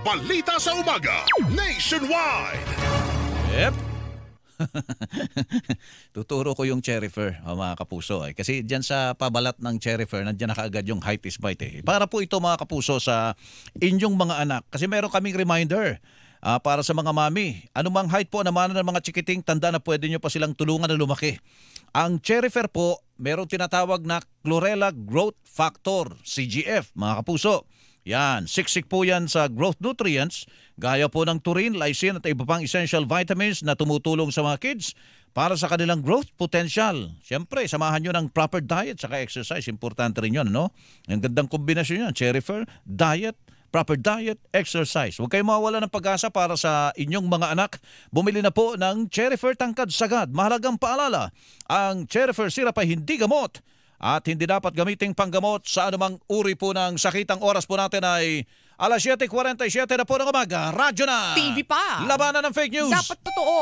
balita sa umaga nationwide. Yep. Tuturo ko yung cherry fur, mga kapuso. Kasi dyan sa pabalat ng cherry fur, nandiyan na kaagad yung height is bite. Para po ito, mga kapuso, sa inyong mga anak. Kasi meron kaming reminder para sa mga mami. Anumang height po naman ng mga chikiting, tanda na pwede nyo pa silang tulungan na lumaki. Ang cherry fur po, meron tinatawag na Chlorella Growth Factor, CGF, mga kapuso. Yan, siksik po yan sa growth nutrients, gaya po ng taurine, lysine at iba pang essential vitamins na tumutulong sa mga kids para sa kanilang growth potential. Siyempre, samahan nyo ng proper diet saka exercise. Importante rin yun, no? Ang gandang kombinasyon yan, cherry fur, diet, proper diet, exercise. Huwag kayong mawawala ng pag-asa para sa inyong mga anak. Bumili na po ng cherry fur tangkad sagad. Mahalagang paalala, ang cherry fur syrup ay hindi gamot at hindi dapat gamiting panggamot sa anumang uri po ng sakit. Ang oras po natin ay alas 7:47 na po ng umaga. Radyo na! TV pa! Labanan ng fake news! Dapat totoo!